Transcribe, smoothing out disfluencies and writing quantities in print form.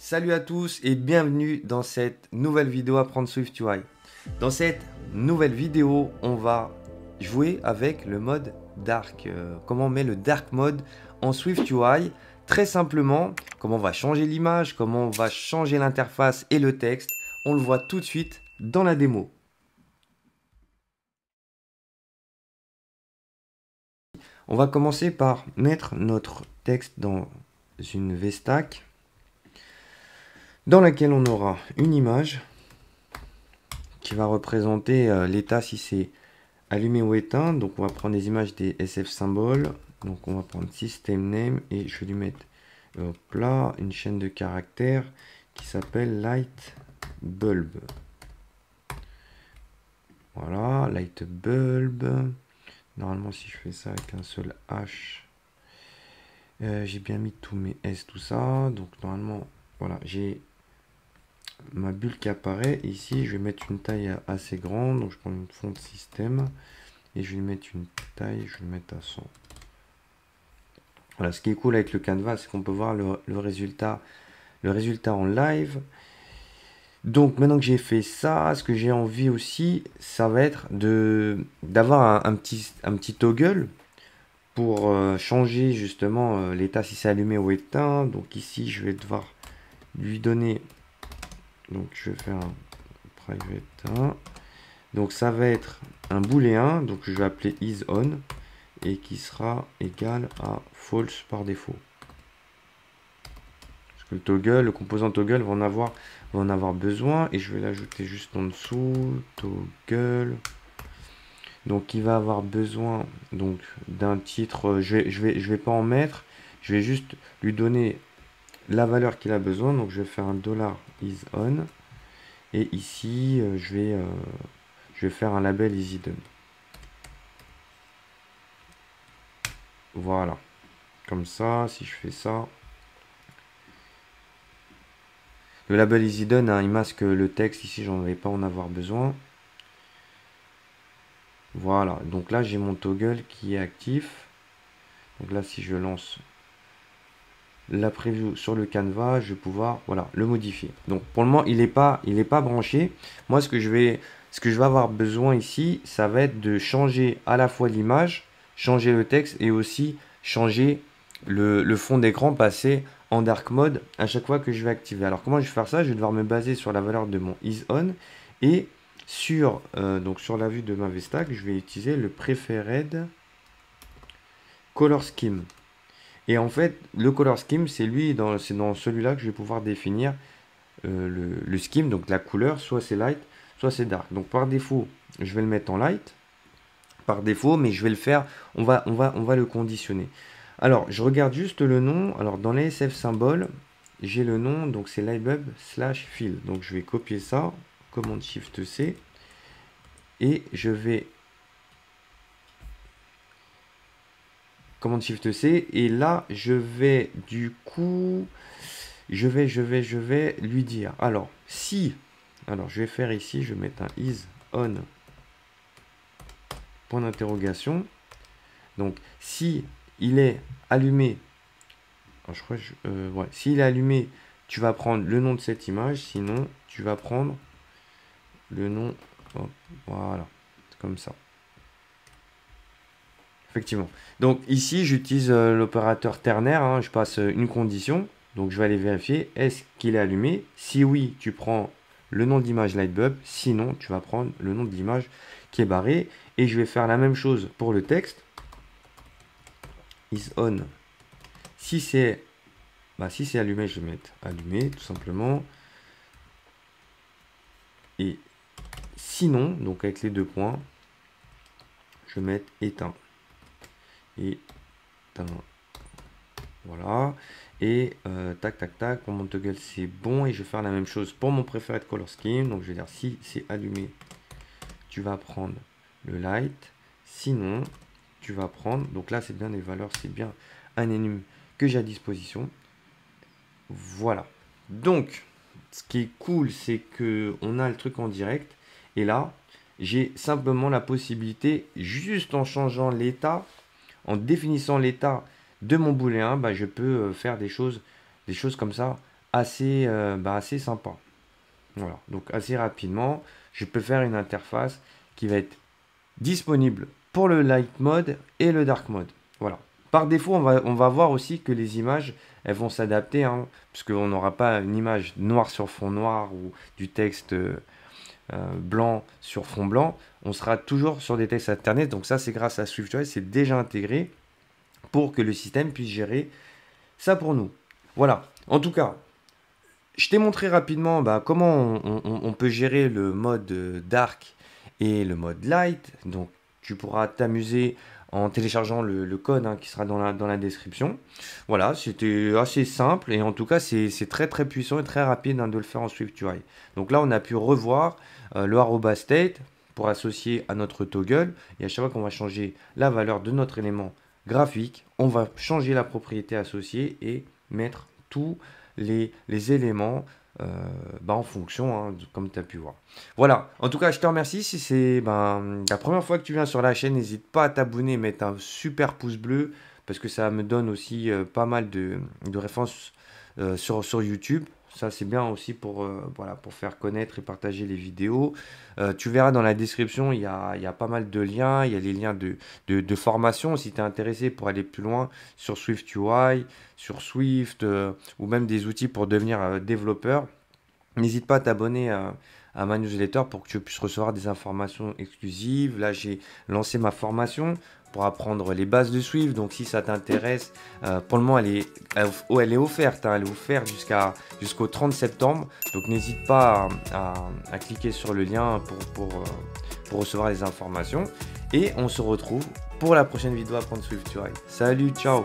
Salut à tous et bienvenue dans cette nouvelle vidéo Apprendre SwiftUI. Dans cette nouvelle vidéo, on va jouer avec le mode Dark. Comment on met le Dark Mode en SwiftUI. Très simplement, comment on va changer l'image, comment on va changer l'interface et le texte. On le voit tout de suite dans la démo. On va commencer par mettre notre texte dans une VStack dans laquelle on aura une image qui va représenter l'état si c'est allumé ou éteint. Donc on va prendre des images des SF symboles. Donc on va prendre system name et je vais lui mettre là une chaîne de caractères qui s'appelle light bulb. Voilà, light bulb. Normalement si je fais ça avec un seul H, j'ai bien mis tous mes S, tout ça. Donc normalement, voilà, j'ai ma bulle qui apparaît. Ici, je vais mettre une taille assez grande. Donc je prends une fonte système et je vais mettre une taille, je vais le mettre à 100. Voilà, ce qui est cool avec le Canva, c'est qu'on peut voir le résultat en live. Donc maintenant que j'ai fait ça, ce que j'ai envie aussi, ça va être d'avoir un petit toggle pour changer justement l'état si c'est allumé ou éteint. Donc ici, je vais devoir lui donner, donc je vais faire un private 1. Donc ça va être un booléen, donc je vais appeler isOn et qui sera égal à false par défaut. Parce que le toggle, le composant toggle va en avoir besoin et je vais l'ajouter juste en dessous, toggle. Donc il va avoir besoin donc d'un titre, je vais pas en mettre, je vais juste lui donner la valeur qu'il a besoin. Donc je vais faire un $isOn et ici je vais faire un label EasyDone. Voilà, comme ça, si je fais ça, le label EasyDone, hein, il masque le texte. Ici, j'en vais pas en avoir besoin. Voilà, donc là, j'ai mon toggle qui est actif. Donc là, si je lance la preview sur le Canva, je vais pouvoir, voilà, le modifier. Donc pour le moment, il n'est pas branché. Moi, ce que je vais avoir besoin ici, ça va être de changer à la fois l'image, changer le texte et aussi changer le fond d'écran, passer en dark mode à chaque fois que je vais activer. Alors comment je vais faire ça? Je vais devoir me baser sur la valeur de mon isOn et donc sur la vue de ma VStack, je vais utiliser le preferred color scheme. Et en fait, le color scheme, c'est dans celui-là que je vais pouvoir définir le scheme, donc la couleur, soit c'est light, soit c'est dark. Donc par défaut, je vais le mettre en light, par défaut, mais je vais le faire, on va le conditionner. Alors, je regarde juste le nom. Alors, dans les SF symboles, j'ai le nom, donc c'est lightbulb/fill. Donc, je vais copier ça, commande Shift C, et je vais commande Shift C, et là, je vais du coup, je vais lui dire. Alors, je vais faire ici, je vais mettre un isOn point d'interrogation. Donc, si il est allumé, alors je crois ouais, s'il est allumé, tu vas prendre le nom de cette image, sinon tu vas prendre le nom, hop, voilà, comme ça. Effectivement. Donc ici, j'utilise l'opérateur ternaire, hein, je passe une condition, donc je vais aller vérifier, est-ce qu'il est allumé? Si oui, tu prends le nom d'image lightbulb, sinon tu vas prendre le nom d'image qui est barré, et je vais faire la même chose pour le texte. isOn, si c'est allumé, je vais mettre allumé tout simplement. Et sinon, donc avec les deux points, je vais mettre éteint. Éteint. Voilà. Et tac, tac, tac, pour mon toggle c'est bon. Et je vais faire la même chose pour mon preferred color scheme. Donc je vais dire si c'est allumé, tu vas prendre le light. Sinon, tu vas prendre, donc là c'est bien des valeurs, c'est bien un enum que j'ai à disposition. Voilà. Donc, ce qui est cool, c'est que on a le truc en direct. Et là, j'ai simplement la possibilité, juste en changeant l'état, en définissant l'état de mon booléen, bah, je peux faire des choses comme ça assez sympa. Voilà, donc assez rapidement, je peux faire une interface qui va être disponible pour le light mode et le dark mode. Voilà. Par défaut, on va voir aussi que les images, elles vont s'adapter, hein, parce qu'on n'aura pas une image noire sur fond noir ou du texte blanc sur fond blanc. On sera toujours sur des textes alternés. Donc ça, c'est grâce à SwiftUI, c'est déjà intégré pour que le système puisse gérer ça pour nous. Voilà. En tout cas, je t'ai montré rapidement comment on peut gérer le mode dark et le mode light. Donc, tu pourras t'amuser en téléchargeant le code qui sera dans la description. Voilà, c'était assez simple et en tout cas, c'est très très puissant et très rapide de le faire en SwiftUI. Donc là, on a pu revoir le arroba state pour associer à notre toggle. Et à chaque fois qu'on va changer la valeur de notre élément graphique, on va changer la propriété associée et mettre tous les éléments en fonction, comme tu as pu voir. Voilà, en tout cas, je te remercie. Si c'est la première fois que tu viens sur la chaîne, n'hésite pas à t'abonner et mettre un super pouce bleu parce que ça me donne aussi pas mal de références sur YouTube. Ça, c'est bien aussi pour faire connaître et partager les vidéos. Tu verras dans la description, il y a pas mal de liens. Il y a les liens de formation si tu es intéressé pour aller plus loin sur SwiftUI, sur Swift ou même des outils pour devenir développeur. N'hésite pas à t'abonner à ma newsletter pour que tu puisses recevoir des informations exclusives. Là, j'ai lancé ma formation pour apprendre les bases de Swift. Donc, si ça t'intéresse, pour le moment, elle est offerte. Elle est offerte jusqu'au 30 septembre. Donc, n'hésite pas à cliquer sur le lien pour recevoir les informations. Et on se retrouve pour la prochaine vidéo Apprendre SwiftUI. Salut, ciao!